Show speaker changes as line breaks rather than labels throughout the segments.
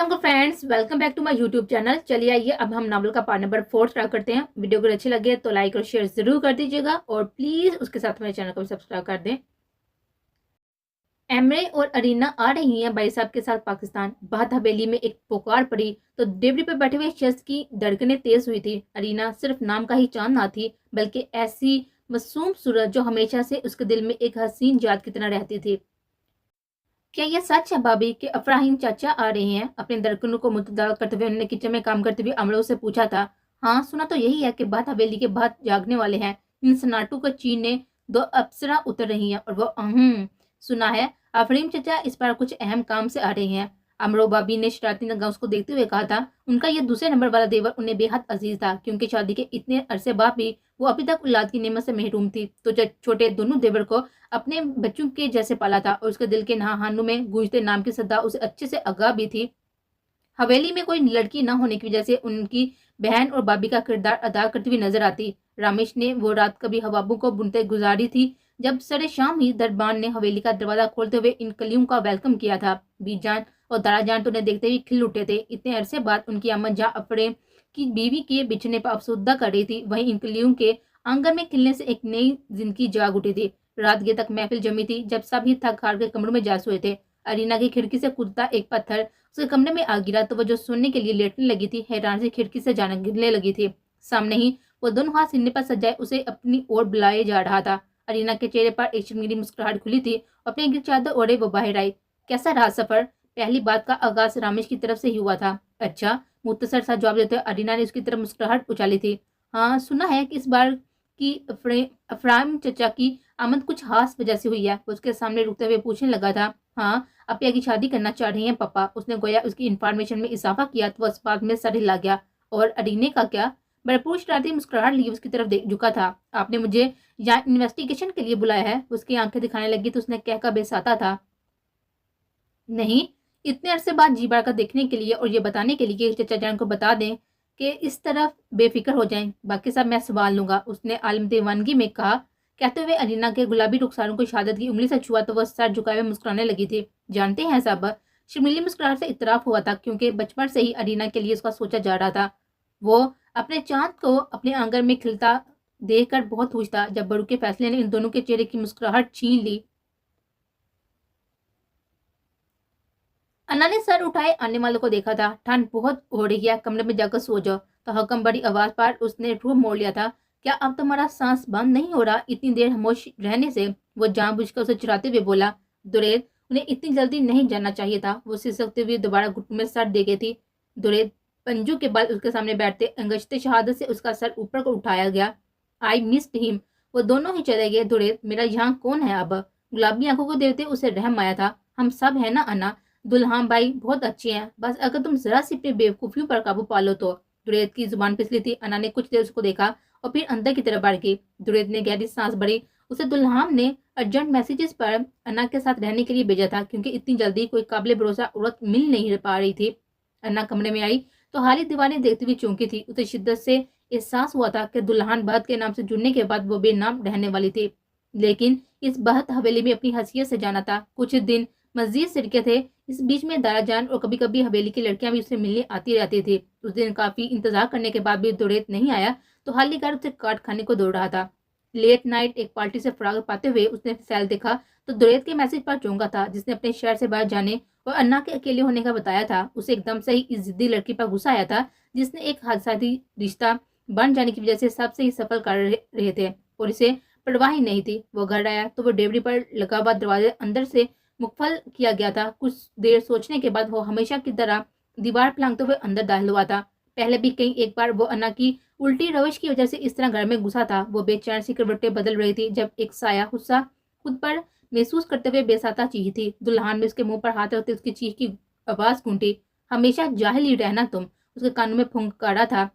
Friends, welcome back to my YouTube channel. चलिए आइए अब हम नावल का पार्ट नंबर 4 स्टार्ट करते हैं। वीडियो अगर अच्छी लगे तो लाइक और शेयर जरूर कर दीजिएगा और प्लीज उसके साथ मेरे चैनल को भी सब्सक्राइब कर दें। एमरे और अरीना आ रही हैं भाई साहब के साथ पाकिस्तान। बात हवेली में एक पुकार पड़ी तो डेवरी पर बैठे हुए शख्स की धड़कनें तेज हुई थी। अरीना सिर्फ नाम का ही चांद ना थी, बल्कि ऐसी मासूम सूरत जो हमेशा से उसके दिल में एक हसीन याद की तरह रहती थी। क्या ये सच है भाभी कि अफराहीम चाचा आ रहे हैं? अपने धड़कनों को मुतदाल करते हुए उन्होंने किचन में काम करते हुए अमरों से पूछा था। हाँ, सुना तो यही है कि बात हवेली के बाद जागने वाले हैं। इन सन्नाटों को चीरने दो अप्सरा उतर रही हैं और वो सुना है अफरीम चाचा इस बार कुछ अहम काम से आ रहे हैं। अमरो भाभी ने शरारती निगाह उसको देखते हुए कहा था। उनका ये दूसरे नंबर वाला देवर उन्हें बेहद अजीज था, क्योंकि शादी के इतने अरसे बाद भी वो अभी तक औलाद की नेमत से महरूम थी। तो छोटे दोनों देवर को अपने बच्चों के जैसे पाला था और उसके दिल के नहाहानों में गूंजते नाम की सदा उसे अच्छे से आगाह भी थी। हवेली में कोई लड़की न होने की वजह से उनकी बहन और भाभी का किरदार अदा करती हुई नजर आती। रामेश ने वो रात कभी हवाबों को बुनते गुजारी थी जब सरे शाम ही दरबान ने हवेली का दरवाजा खोलते हुए इन कलियों का वेलकम किया था। बीजान और दाराजान तो उन्हें देखते ही खिल उठे थे। इतने अरसे बाद उनकी अम्मा जहाँ अपने की बीवी के बिछने पर अफसुदा कर रही थी, वहीं इन कलियों के आंगन में खिलने से एक नई जिंदगी जाग उठी थी। रात गे तक महफिल जमी थी जब सभी थक हार के कमरों में जा सोए थे। अरीना की खिड़की से कूदता एक पत्थर उसके कमरे में आ गिरा तो वो जो सोने के लिए लेटने लगी थी, हैरान से खिड़की से जाने गिरने लगी थी। सामने ही वो दोनों हाथ सीने पर सजाए उसे अपनी ओर बुलाए जा रहा था। अरीना के चेहरे पर एक शर्मीली मुस्कुराहट खुली थी। अपने गिर चादर ओढ़े वो बाहर आई। कैसा रहा सफर? पहली बात का आगाज रामेश की तरफ से ही हुआ था। अच्छा, मुख्तसर सा जवाब देते हुए अरीना ने उसकी तरफ मुस्कुराहट उछाली थी। हाँ, सुना है कि इस बार की अफराम चचा की आमद कुछ खास वजह से हुई है। उसके सामने रुकते हुए पूछने लगा था। हाँ, अपिया की शादी करना चाह रही हैं पापा। उसने गोया उसकी इन्फॉर्मेशन में इजाफा किया तो उस बात में सर हिला गया। और अरीने का क्या? भरपूर शरारती मुस्कुराहट लिए उसकी तरफ झुका था। आपने मुझे यहाँ इन्वेस्टिगेशन के लिए बुलाया है? उसकी आंखें दिखाने लगी तो उसने कहकर बेसाता था। नहीं, इतने अरसे बाद जी बार का देखने के लिए और ये बताने के लिए कि चचा जान को बता दें कि इस तरफ बेफिक्र हो जाएं, बाकी सब मैं संभाल लूंगा, उसने आलम दीवानगी में कहा। कहते हुए अरीना के गुलाबी रुखसारों को शहादत की उंगली से छुआ तो वह सर झुकाए हुए मुस्कुराने लगी थी। जानते हैं सब? शर्मीली मुस्कुराहट से इतराफ हुआ था, क्योंकि बचपन से ही अरीना के लिए उसका सोचा जा रहा था। वो अपने चांद को अपने आंगन में खिलता देखकर बहुत खुश था। जब बड़ू के फैसले ने इन दोनों के चेहरे की मुस्कुराहट छीन ली, अन्ना ने सर उठाए आने वालों को देखा था। ठंड बहुत हो रही है, कमरे में जाकर सो जाओ। तो हकम बड़ी आवाज पर उसने रूह मोड़ लिया था। क्या अब तुम्हारा सांस बंद नहीं हो रहा? इतनी देर खामोश रहने से वो जानबूझकर उसे चिढ़ाते हुए बोला। दुरेद, उन्हें इतनी जल्दी नहीं जाना चाहिए था। वो सिसकते हुए दोबारा घुटनों में सर दे गई थी। दुरेद, पंजू के बाद उसके सामने बैठते अंगश्ते शहादत से उसका सर ऊपर को उठाया गया। I missed him. वो दोनों ही चले गए। दुरेद, मेरा यहाँ कौन है अब? गुलाबी आंखों को देखते उसे रहम आया था। हम सब है ना अन्ना? दुल्हान भाई बहुत अच्छे हैं, बस अगर तुम जरा सी अपनी बेवकूफियों पर काबू पालो तो। दुरेद की जुबान फिसली थी। अन्ना ने कुछ देर उसको देखा और फिर अंदर की तरफ बढ़ गई। दुरेद ने गहरी सांस भरी। उसे दुल्हान ने अर्जेंट मैसेजेस पर अन्ना के साथ रहने के लिए भेजा था, क्योंकि इतनी जल्दी कोई काबिल भरोसा औरत मिल नहीं पा रही थी। अन्ना कमरे में आई तो हाली दीवारें देखती हुई चौंकी थी। उसे शिद्दत से एहसास हुआ था कि दुल्हान बहत के नाम से जुड़ने के बाद वो बेनाम रहने वाली थी, लेकिन इस बहत हवेली में अपनी हैसियत से जाना था। कुछ दिन मजीद सिरके थे। इस बीच में दाराजान और कभी कभी हवेली की लड़कियां भी उससे मिलने आती रहती थी। उस दिन काफी इंतजार करने के बाद भी दुरेत नहीं आया तो हाली घर उसे काट खाने को दौड़ रहा था। लेट नाइट एक पार्टी से फराग पाते हुए उसने सैल देखा तो दुरेत के मैसेज पर चौंका था, जिसने अपने शहर से बाहर जाने और अन्ना के अकेले होने का बताया था। उसे एकदम से ही इस जिद्दी लड़की पर गुस्सा आया था, जिसने एक हादसाती रिश्ता बन जाने की वजह से सबसे ही सफल कर रहे थे और इसे परवाह ही नहीं थी। वो घर आया तो वो डेवरी पर लगा हुआ दरवाजे अंदर से मुकफल किया गया था। कुछ देर सोचने के बाद वो हमेशा की तरह दीवार फलांगते हुए अंदर दाखिल हुआ था। पहले भी कई एक बार वो अन्ना की उल्टी रवश की वजह से इस तरह घर में घुसा था। वो बेचैन सी करवटें बदल रही थी जब एक साया गुस्सा खुद पर महसूस करते हुए बेसाता चीखी थी। दुल्हान में उसके मुंह पर हाथ रखते उसकी चीख की आवाज गूंजी। हमेशा जाहिल ही रहना तुम, उसके कानों में फुंकारा था।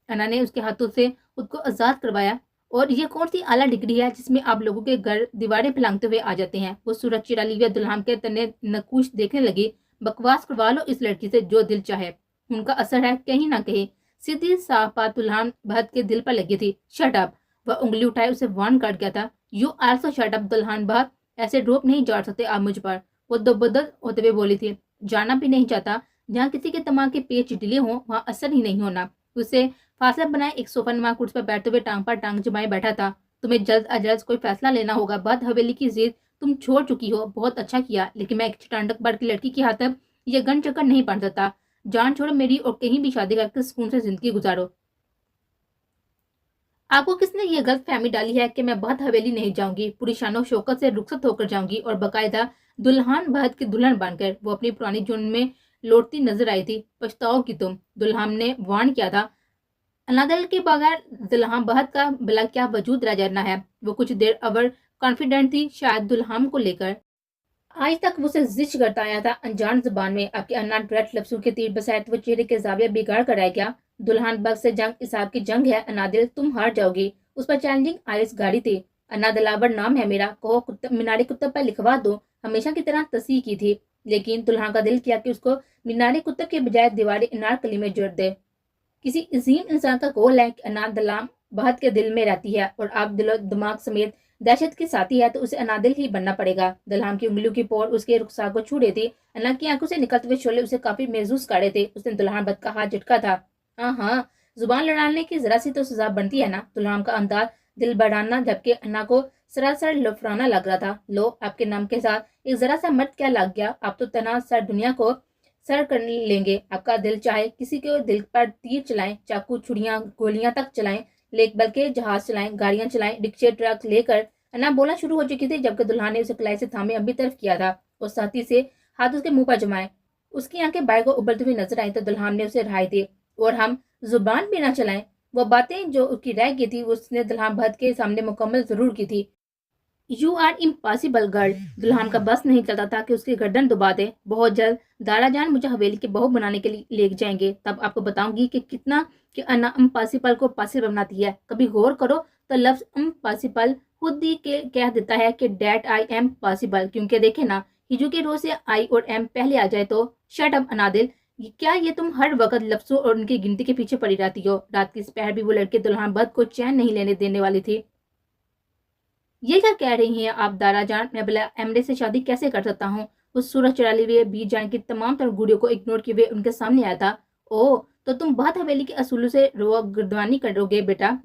अन्ना ने उसके हाथों से खुद को आजाद करवाया। और ये कौन सी आला डिग्री है जिसमें आप लोगों के घर दीवारें फैलाते हुए आ जाते हैं? वो सूरज चिराली हुई दुल्हन के तने नकूश देखने लगी। बकवास करवा लो इस लड़की से जो दिल चाहे, उनका असर है कहीं ना कहीं। सीधी साफ बात दुल्हन बहत के दिल पर लगी थी। शट अप, वह उंगली उठाए उसे वार्न कर गया था। यू आल्सो शट अप दुल्हन बहत, ऐसे रोप नहीं जोड़ सकते आप मुझ पर। वो दोबदल होते हुए बोली थी। जाना भी नहीं चाहता? जहाँ किसी के दिमाग के पेच ढीले हों वहाँ असर ही नहीं होना। उससे फासला बनाए एक सोफा नुमा कुर्सी पर बैठते हुए टांग पर टांग जमाए बैठा था। तुम्हें जल्द अज जल्द कोई फैसला लेना होगा। बद हवेली की जिद तुम छोड़ चुकी हो, बहुत अच्छा किया, लेकिन मैं एक चटांडक बड़ की लड़की के हाथ ये गन चक्कर नहीं पड़ सकता। जान छोड़ो मेरी और कहीं भी शादी करके सुकून से जिंदगी गुजारो। आपको किसने ये गलत फहमी डाली है कि मैं बहुत हवेली नहीं जाऊंगी? पूरी शानो शौकत से रुखसत होकर जाऊंगी और बकायदा दुल्हान बहद की दुल्हन बनकर। वो अपनी पुरानी जुन में लौटती नजर आई थी। पछताओगी तुम, दुल्हान ने वार्न किया था। अनादल के बगैर दुल्हान बहद का भला क्या वजूद रह जाना है। वो कुछ देर अवर कॉन्फिडेंट थी शायद दुल्हान को लेकर। आज तक वो उसे जिच करता आया था अनजान जुबान में। आपके अन्ना डायरेक्ट लफ्जों के तीर बसाए तो वो चेहरे के जाविया बिगाड़ कर आया क्या? दुल्हान बग से जंग इसाब की जंग है अनादिल, तुम हार जाओगी। उस पर चैलेंजिंग आइस गाड़ी थी। अन्ना दिलावर नाम है मेरा, कहो कुत्ता मीनारी कुत्तब पर लिखवा दो। हमेशा की तरह तसी की थी, लेकिन दुल्हान का दिल किया कि उसको मीनारी कुत्तब के बजाय दीवारी इनारकली में जोड़ दे। किसी अजीम इंसान का कौल है कि अनाद दलाम बहुत के दिल में रहती है और आप दिलो दिमाग समेत दहशत के साथी है तो उसे अनादिल ही बनना पड़ेगा। दलाम की उंगलियों की पोर उसके रुखसार को छू रही थी। अन्ना की आंखों से निकलते हुए शोले उसे काफी महसूस कर रहे थे। उसने दुल्हान बद का हाथ झटका था। हाँ हाँ, जुबान लड़ाने की जरा सी तो सजा बनती है ना। दुल्हान का अंदाज दिल बढ़ाना, जबकि अन्ना को सरासर लफराना लग रहा था। लो, आपके नाम के साथ एक जरा सा मर्द क्या लग गया? आप तो तना सर दुनिया को सर कर लेंगे। आपका दिल चाहे किसी के दिल पर तीर चलाएं, चाकू छुड़ियां गोलियां तक चलाएं, बल्कि जहाज चलाएं, गाड़ियां चलाएं, रिक्शे ट्रक लेकर। अन्ना बोलना शुरू हो चुकी थी जबकि दुल्हा ने उसे कलाई से थामे अभी तरफ किया था और साथी से हाथ उसके मुंह पर जमाए। उसकी आंखें बाहर को उबलती हुई नजर आई तो दुल्हान ने उसे राय दी, और हम जुबान भी ना चलाएं। वो बातें जो उसकी रह गई थी उसने दुल्हान भद के सामने मुकम्मल जरूर की थी। You are impossible girl. दुल्हन का बस नहीं चलता था कि उसकी गर्दन दुबा दे। बहुत जल्द दारा जान मुझे हवेली की बहू बनाने के लिए ले जाएंगे, तब आपको बताऊंगी कि कितना कि अन्ना इम्पॉसिबल को पॉसिबल बनाती है। कभी गौर करो तो लफ्ज इम्पॉसिबल खुद ही के कह देता है कि डैट आई एम पॉसिबल, क्योंकि देखे ना हिजू के रो से आई और एम पहले आ जाए तो। शट अप अनादिल, क्या ये तुम हर वक्त लफ्जों और उनकी गिनती के पीछे पड़ी रहती हो? रात की दोपहर भी वो लड़के दुल्हन बद को चैन नहीं लेने देने वाली थी। ये क्या कह रही हैं आप दारा जान? मैं भला एमडी से शादी कैसे कर सकता हूँ? उस सूरज चढ़ाली हुए बीच जान की तमाम तरह गुड़ियों को इग्नोर किए हुए उनके सामने आया था। ओ, तो तुम बहुत हवेली के असूलों से गिरदवानी करोगे बेटा।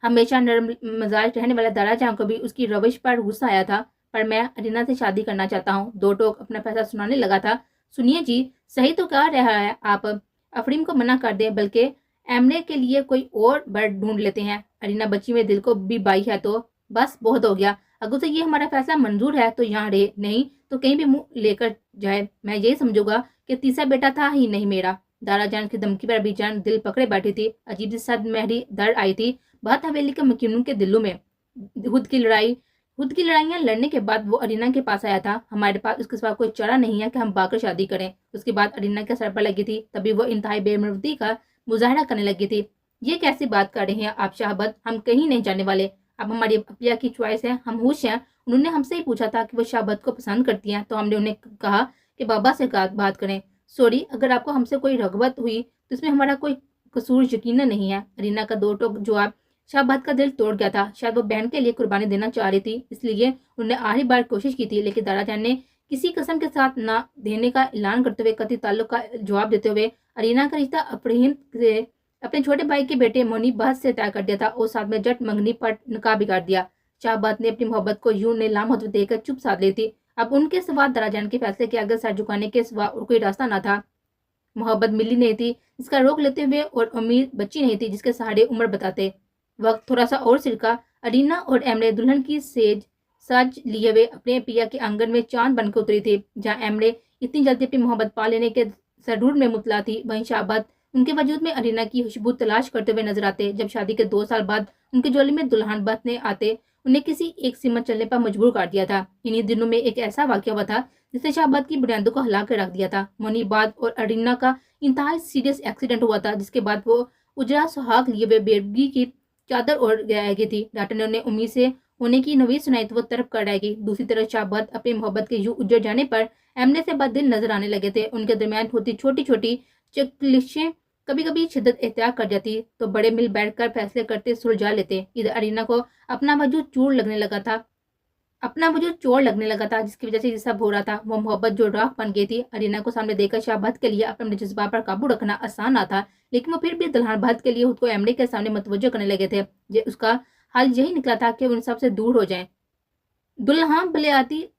हमेशा नरम मजाज रहने वाला दारा जान को भी उसकी रविश पर गुस्सा आया था। पर मैं अरीना से शादी करना चाहता हूँ। दो टोक अपना फैसला सुनाने लगा था। सुनिए जी, सही तो कह रहा है आप। अफरीम को मना कर दे, बल्कि एमने के लिए कोई और बर्ड ढूंढ लेते हैं। अरीना बच्ची में दिल को भी बाई है तो बस बहुत हो गया। अगर तो ये हमारा फैसला मंजूर है तो यहाँ रहे, नहीं तो कहीं भी मुंह लेकर जाए। मैं यही समझूंगा कि तीसरा बेटा था ही नहीं मेरा। दारा जान की धमकी पर अभी जान दिल पकड़े बैठी थी। अजीब सी सद महरी दर्द आई थी बहुत हवेली के मकीनों के दिलों में। खुद की लड़ाइयां लड़ने के बाद वो अरीना के पास आया था। हमारे पास उसके सिवा कोई चारा नहीं है कि हम बाकर शादी करें। उसके बाद अरीना के सर पर लगी थी, तभी वो इंतहाई बेमर्दी का मुजाहरा करने लगी थी। ये कैसी बात कर रही हैं आप शाहबद? हम कहीं नहीं जाने वाले। अब हमारी अपिया की चॉइस है, हम खुश हैं। उन्होंने हमसे ही पूछा था कि वो शाहबद को पसंद करती हैं, तो हमने उन्हें कहा कि बाबा से बात करें। सॉरी, अगर आपको हमसे कोई रगबत हुई तो इसमें हमारा कोई कसूर यकीनन नहीं है। अरीना का दो टोक जवाब शाहबाद का दिल तोड़ गया था। शायद वो बहन के लिए कुर्बानी देना चाह रही थी, इसलिए उन्होंने आखिरी बार कोशिश की थी। लेकिन दाराजान ने किसी कसम के साथ ना देने का ऐलान करते हुए कथित ताल्लुक का जवाब देते हुए अरीना का रिश्ता अपने छोटे भाई के बेटे मोनी बहस से तय कर दिया था और साथ में जट मंगनी पर निकाह बिगाड़ दिया। शाहबाद ने अपनी मोहब्बत को यूं ने लामहत्व देकर चुप साध ली थी। अब उनके सिवा दाराजान के फैसले के आगे सर झुकाने के सिवा और कोई रास्ता न था। मोहब्बत मिली नहीं थी जिसका रोक लेते हुए और उम्मीद बची नहीं थी जिसके सहारे उम्र बताते। वक्त थोड़ा सा और सिरका। अरीना और एमरे दुल्हन की सेज सज लिए हुए अपने पिया के आंगन में चांद बनकर उतरी थी। जहाँ एमरे इतनी जल्दी अपनी मोहब्बत पा लेने के सरूर में मुतला थी, वहीं शाहबाद उनके वजूद में अरीना की खुशबू तलाश करते हुए नजर आते। जब शादी के 2 साल बाद उनके जोली में दुल्हन बहने आते, उन्हें किसी एक सीमत चलने पर मजबूर कर दिया था। इन्हीं दिनों में एक ऐसा वाक्य हुआ था जिसने शाहबाद की बुनियादों को हिला कर रख दिया था। मुनीबाद और अरीना का इंतहाई सीरियस एक्सीडेंट हुआ था, जिसके बाद वो उजरा सुहाग लिए हुए बेबगी की चादर ओढ़ गई थी। डॉक्टर ने उन्हें उम्मीद से होने की नवीद सुनाई तो वो तरफ कर रहेगी। दूसरी तरफ शाहबाद अपनी मोहब्बत के यूं उजड़ जाने पर एमने से बाद दिल नजर आने लगे थे। उनके दरमियान होती छोटी छोटी चकलिशें कभी कभी शिद्दत एहतियात कर जाती तो बड़े मिल बैठकर फैसले करते सुलझा लेते। इधर अरीना को अपना वजूद चूर लगने लगा था। अपना वजूद चोट लगने लगा था, जिसकी वजह से ये सब हो रहा था। वो मोहब्बत जो राख बन गई थी। अरीना को सामने देखकर शाहबाद के लिए अपने जज्बात पर काबू रखना आसान ना था, लेकिन वो फिर भी दुल्हन बाद के लिए खुद को एमडी के सामने मतवज्जो करने लगे थे। उसका हाल यही निकला था कि उन सबसे दूर हो जाए। दुल्हन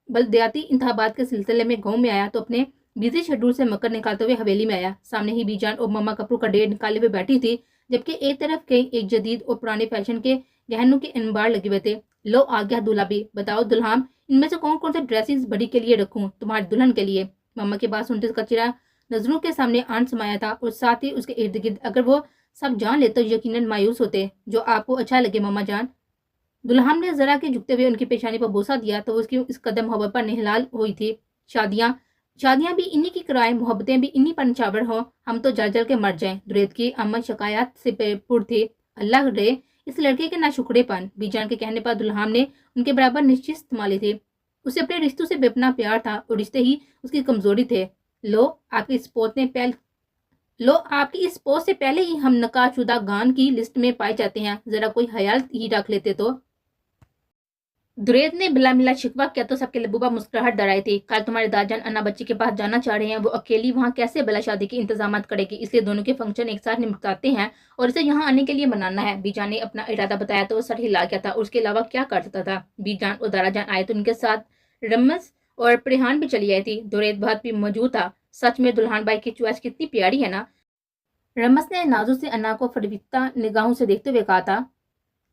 बलदियाती इंतखाबात के सिलसिले में गाँव में आया तो अपने बिजी शेड्यूल से मकर निकालते हुए हवेली में आया। सामने ही बीजान और मम्मा कपूर का डेट निकाले हुए बैठी थी, जबकि एक तरफ कई एक जदीद और पुराने फैशन के गहनों के अंबार लगे हुए थे। लो आ गया दूल्हा भी। बताओ दुल्हन, इनमें से कौन कौन से ड्रेसेस बड़ी के लिए रखूं, तुम्हारी दुल्हन के लिए? मम्मा की बात सुनते उसका चेहरा नजरों के सामने आन समाया था और साथ ही उसके इर्द गिर्द अगर वो सब जान ले तो यकीनन मायूस होते। जो आपको अच्छा लगे मम्मा जान। दुल्हन ने जरा के झुकते हुए उनकी पेशानी पर बोसा दिया तो उसकी इस कदम मोहब्बत पर निहलाल हुई थी। शादियां शादियां भी इन्हीं की कराएं, मोहब्बतें भी इन्हीं पर निछावर हो, हम तो जल जल के मर जाएं। दुरेद की अम्मा शिकायत से पुर थी। अल्लाह रे इस लड़के के नाशुक्रेपन। बीजान के कहने पर दुल्हन ने उनके बराबर निश्चित संभाली थी। उसे अपने रिश्तों से बेपना प्यार था और रिश्ते ही उसकी कमजोरी थे। लो आपकी इस पोत ने पहल लो आपकी इस पोस्ट से पहले ही हम नकाशुदा गान की लिस्ट में पाए जाते हैं, जरा कोई ख्याल ही रख लेते तो। दुरेद ने बिला मिला शिकवा किया तो सबके लबूबा मुस्कुराहट डराई थी। कल तुम्हारे दादाजान अन्ना बच्ची के पास जाना चाह रहे हैं, वो अकेली वहाँ कैसे बिला शादी के इंतजाम करेगी, इसलिए दोनों के फंक्शन एक साथ निपटाते हैं और इसे यहाँ आने के लिए मनाना है। बीजान ने अपना इरादा बताया तो वो सर हिला गया था। उसके अलावा क्या कर सकता था। बीजान और दाराजान आए तो उनके साथ रमस और प्रेहान भी चली आई थी। दुरेद बहुत भी मौजूद था। सच में दुल्हन बाई की चॉइस कितनी प्यारी है ना। रमस ने नाजू से अन्ना को फरविता निगाहों से देखते हुए कहा था।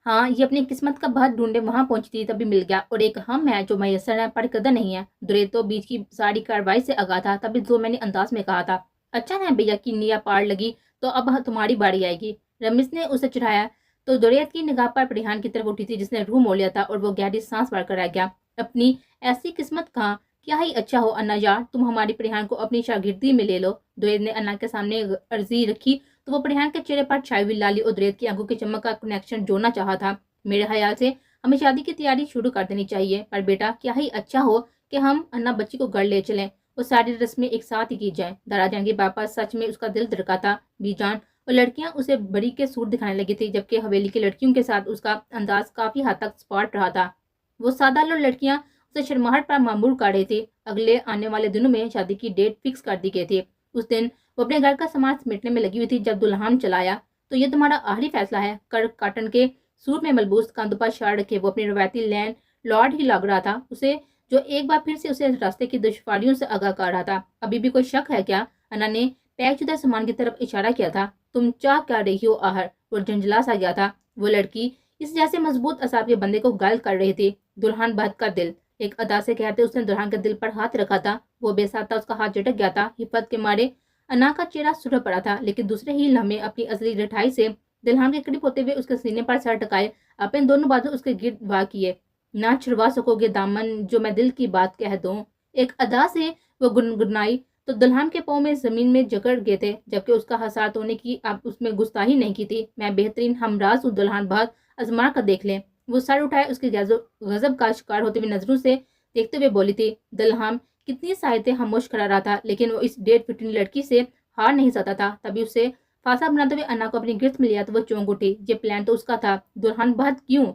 हाँ, ये अपनी किस्मत का बहुत ढूंढे वहां पहुंची थी तभी मिल गया, और एक हम है जो मैसर है पर कदर नहीं है। दुरेद तो बीच की सारी कार्रवाई से आगा था, तभी जो मैंने अंदाज में कहा था। अच्छा है भैया की निया पार लगी तो अब तुम्हारी बारी आएगी। रमीज ने उसे चढ़ाया तो दुरेद की निगाह पर परिहान की तरफ उठी थी, जिसने रूह मोड़ लिया था और वो गहरी सांस भरकर रह गया। अपनी ऐसी किस्मत कहाँ, क्या ही अच्छा हो अन्ना यार, तुम हमारी परिहान को अपनी शागिर्दी में ले लो। दुरेद ने अन्ना के सामने अर्जी रखी तो वो परिहान के चेहरे पर छाई हुई लाली और दुरेद की आंखों की चमक का कनेक्शन जोड़ना चाहा था। मेरे ख्याल से हमें शादी की तैयारी शुरू कर देनी चाहिए, पर बेटा क्या ही अच्छा हो कि हम अन्ना बच्ची को घर ले चलें और सारी रस्में एक साथ ही की जाए। दाराजान के पापा सच में उसका दिल धड़का था। बीजान और लड़कियां उसे बड़ी के सूट दिखाने लगी थी, जबकि हवेली की लड़कियों के साथ उसका अंदाज काफी हद तक स्पॉट रहा था। वो सादा लो लड़कियां उसे शर्माहट पर मामूल कर रही थी। अगले आने वाले दिनों में शादी की डेट फिक्स कर दी गई थी। उस दिन वो अपने घर का सामान समेटने में लगी हुई थी जब दुल्हन चलाया। तो ये तुम्हारा आखिरी फैसला है? कर काटन के सूट में मलबूस कांधों पर शार रखे वो अपनी रवायती लैंड लॉर्ड ही लग रहा था, उसे जो एक बार फिर से उसे रास्ते की दुश्वारियों से आगाह कर रहा था। अभी भी कोई शक है क्या? अन्ना ने पैकशुदा सामान की तरफ इशारा किया था। तुम चाह क्या रही हो आहर? और झंझला सा गया था। वो लड़की इस जैसे मजबूत असाब के बंदे को गाल कर रही थी। दुल्हन बहद का दिल, एक अदा से कहते उसने दुल्हन के दिल पर हाथ रखा था। वो बेसाता उसका हाथ झटक गया था। हिफत के मारे अन्ना का चेहरा सुरख पड़ा था, लेकिन दूसरे ही लम्हे अपनी असली रिठाई से दुल्हन के करीब होते हुए उसके सीने पर सर टकाए अपने दोनों बाजू उसके गिर्द वाह किए। ना छुड़वा सकोगे दामन जो मैं दिल की बात कह दूं। एक अदा से वो गुनगुनाई तो दुल्हन के पाँव में जमीन में जकड़ गए थे, जबकि उसका हसात होने की अब उसमें गुस्ताही नहीं की थी। मैं बेहतरीन हमराज हूँ दुल्हन, बहुत आजमा कर देख ले। वो सर उठाए उसके गजब का शिकार होते हुए नजरों से देखते हुए बोली थी। दुल्हन कितनी सहायते खामोश खड़ा रहा था, लेकिन वो इस डेट फिटिंग लड़की से हार नहीं सकता था। तभी उसे फांसा बनाते हुए अन्ना को अपनी गिरफ्त में लिया तो वो चौंक उठी। ये प्लान तो उसका था। दुल्हन बहुत क्यों?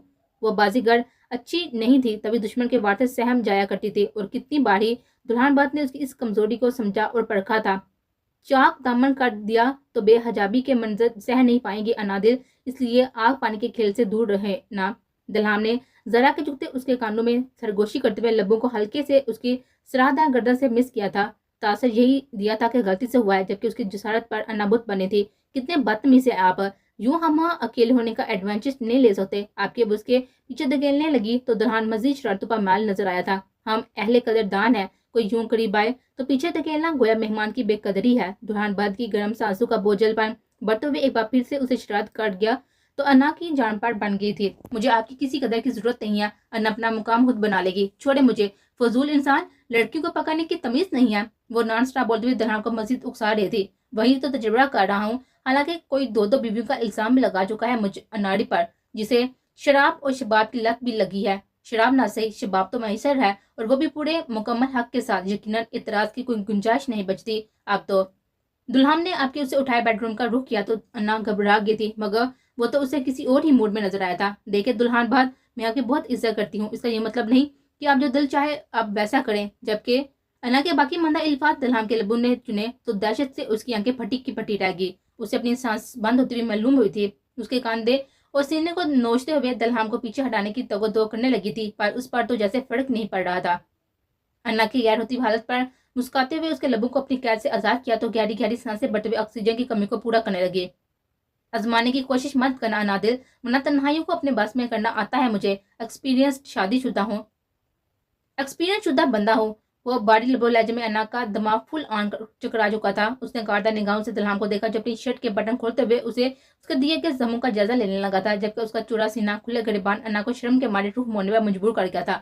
वो बाजीगर अच्छी नहीं थी, तभी दुश्मन के वार से सहम जाया करती थी। और कितनी बारी दुल्हन बात ने उसकी इस कमजोरी को समझा और परखा था। चाक दामन कर दिया तो बेहजाबी के मंजर सह नहीं पाएंगे अनादिल, इसलिए आग पानी के खेल से दूर रहे ना। दुल्हन ने जरा के झुकते उसके कानों में सरगोशी करते हुए लबों को हल्के से उसकी सराहदार गर्दन से मिस किया था। तासर यही दिया था कि गलती से हुआ है, जबकि उसकी जसारत पर अनाबुत बने थी। कितने बदतमीज है आप, यूं हम वहाँ अकेले होने का एडवेंचर नहीं ले सकते। आपके उसके पीछे धकेलने लगी तो दुल्हन मजीद शरारतों पर माल नजर आया था। हम अहले कदरदान है, कोई यूं करीब आए तो पीछे धकेलना गोया मेहमान की बेकदरी है। दुल्हन बाद की गर्म सांसों का बोझलपन बढ़ते हुए एक बार फिर से उसे शरारत कर गया तो अन्ना की जान पार बन गई थी। मुझे आपकी किसी कदर की जरूरत नहीं है, अन्ना अपना मुकाम खुद बना लेगी, छोड़े मुझे। फजूल इंसान, लड़कियों को पकाने की तमीज नहीं है। वो नॉन स्टॉप बोलते हुए दुल्हन को मजीद उकसा रही थी। वही तो तजुर्बा कर रहा हूँ, हालांकि कोई दो बीवियों का इल्जाम भी लगा चुका है मुझ अनाड़ी पर, जिसे शराब और शबाब की लत भी लगी है। शराब ना सही, शबाब तो मैसर है, और वो भी पूरे मुकम्मल हक के साथ। यकीनन इतराज की कोई गुंजाइश नहीं बचती अब तो। दुल्हन ने आपके उसे उठाए बेडरूम का रुख किया तो अन्ना घबरा गई थी, मगर वो तो उसे किसी और ही मूड में नजर आया था। देखे दुल्हन बाद, मैं आपकी बहुत इज्जत करती हूँ, इसका ये मतलब नहीं कि आप जो दिल चाहे आप वैसा کریں. جبکہ انا کے باقی مندہ الفاظ دلہام کے لبوں نے چنے تو دہشت سے اس کی آنکھیں پھٹی کی پھٹی رہ گئی. اسے اپنی سانس بند ہوتی ہوئی معلوم ہوئی تھی. اس کے کاندھے اور سینے کو نوچتے ہوئے دلہام کو پیچھے ہٹانے کی توقع کرنے لگی تھی، پر اس پر تو جیسے فرق نہیں پڑ رہا تھا. انا کی غیر ہوتی حالت پر مسکاتے ہوئے اس کے لبوں کو اپنی قید سے آزاد کیا تو گہری گہری سانسیں بٹے ہوئے آکسیجن کی کمی کو پورا کرنے لگے. آزمانے کی کوشش مت کرنا انادل، ورنہ تنہائیوں کو اپنے بس میں کرنا آتا ہے مجھے. ایکسپیرینس شادی شدہ ہوں، ایکسپیرینس شدہ بندہ ہوں. وہ باری لبو لہجے میں انا کا دماغ فل آن چکرا چکا تھا. اس نے کاردہ نگاہوں سے دلہام کو دیکھا جو اپنی شرٹ کے بٹن کھولتے ہوئے اسے اس کے دیے کے زخموں کا جائزہ لینے لگا تھا، جبکہ اس کا چورا سینہ کھلے گریبان انا کو شرم کے مارے روح موڑنے پر مجبور کر گیا تھا.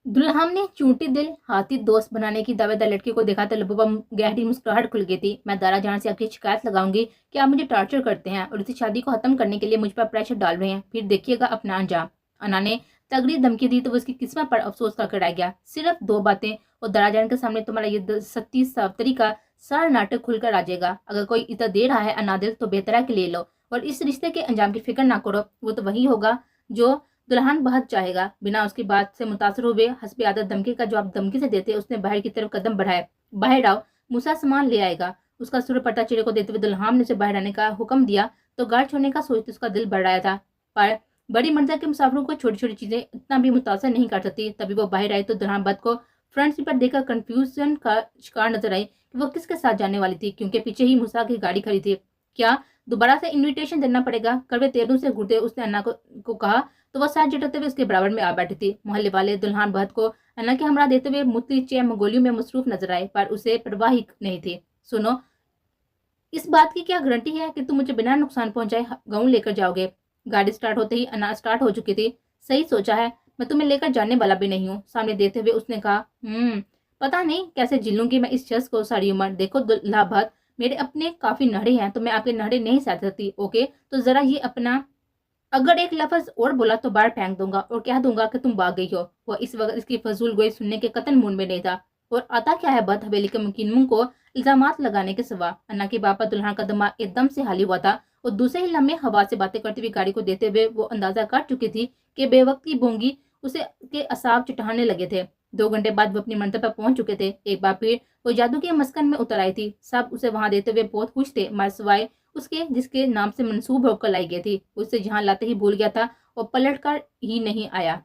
دلہام نے چونٹی دل ہاتھی دوست بنانے کی دعوے دار لڑکی کو دیکھا تو لبوں پر گہری مسکراہٹ کھل گئی تھی. میں دارا جان سے آپ کی شکایت لگاؤں گی کہ آپ مجھے ٹارچر کرتے ہیں اور اسی شادی کو ختم کرنے کے لیے مجھ پر پریشر ڈال رہے ہیں. پھر دیکھیے گا اپنا انجام. انا نے تگڑی دھمکی دی تو وہ اس کی قسمت پر افسوس کر کے رہ گیا. صرف 2 باتیں اور دارا جان کے سامنے تمہارا یہ ستی صافتری کا سارا ناٹک کھل کر آ جائے گا. اگر کوئی اتنا دے رہا ہے انادل تو بہتر ہے کہ لے لو اور اس رشتے کے انجام کی فکر نہ کرو. وہ تو وہی ہوگا جو دلہن بہت چاہے گا. بنا اس کی بات سے متاثر ہوئے حسب عادت دھمکی کا جواب دھمکی سے دیتے اس نے باہر کی طرف قدم بڑھائے. باہر آؤ، موسیٰ سامان لے آئے گا. اس کا سر پڑتا چہرے کو دیتے ہوئے دلہام نے اسے باہر آنے کا حکم دیا تو گاڑی چھوڑنے کا سوچتے اس کا دل بڑھ رہا تھا، پر بڑی منزل کے مسافروں کو چھوٹی چھوٹی چیزیں اتنا بھی متاثر نہیں کر سکتی. تبھی وہ باہر آئی تو دلہن بد کو فرنٹ سیٹ پر دیکھ کر کنفیوژن کا شکار نظر آئی کہ وہ کس کے ساتھ جانے والی تھی، کیونکہ پیچھے ہی موسیٰ کی گاڑی کھڑی تھی. کیا دوبارہ سے انویٹیشن دینا پڑے گا؟ کڑوے تیروں سے گھرتے اس نے انا کو کہا تو وہ ساتھ جٹتے ہوئے اس کے برابر میں آ بیٹھی تھی. محلے والے دلہن بہت کو انا کے ہمراہ دیتے ہوئے متلی چہ مگولیوں میں مصروف نظر آئے، پر اسے پرواہ ہی نہیں تھی. سنو، اس بات کی کیا گارنٹی ہے کہ تم مجھے بنا نقصان پہنچائے گاؤں لے کر جاؤ گے؟ گاڑی سٹارٹ ہوتے ہی انا سٹارٹ ہو چکی تھی. صحیح سوچا ہے، میں تمہیں لے کر جانے والا بھی نہیں ہوں. سامنے دیتے ہوئے اس نے کہا. پتا نہیں کیسے جھیلوں گی میں اس شخص کو ساری عمر. دیکھو دلہا بھت، میرے اپنے کافی نہڑے ہیں تو میں آپ کے نہڑے نہیں سہ سکتی. اوکے تو ذرا یہ اپنا، اگر ایک لفظ اور بولا تو باہر پھینک دوں گا اور کہہ دوں گا کہ تم بھاگ گئی ہو. وہ اس وقت اس کی فضول گوئی سننے کے قطن مون میں نہیں تھا. اور آتا کیا ہے بد حویلی کے مکینوں کو الزامات لگانے کے سوا. انا کے باپا دلہن کا دماغ ایک دم سے حالی ہوا تھا اور دوسرے ہی لمحے ہوا سے باتیں کرتی ہوئی گاڑی کو دیتے ہوئے وہ اندازہ کر چکی تھی کہ بے وقت کی بونگی اسے کے اعصاب چٹانے لگے تھے. 2 گھنٹے بعد وہ اپنی منزل پر پہنچ چکے تھے. ایک بار پھر وہ جادو کے مسکن میں اتر آئی تھی. سب اسے وہاں دیتے ہوئے بہت خوش تھے، سوائے اس کے جس کے نام سے منسوب ہو کر لائی گئی تھی. اسے جہاں لاتے ہی بھول گیا تھا اور پلٹ کر ہی نہیں آیا.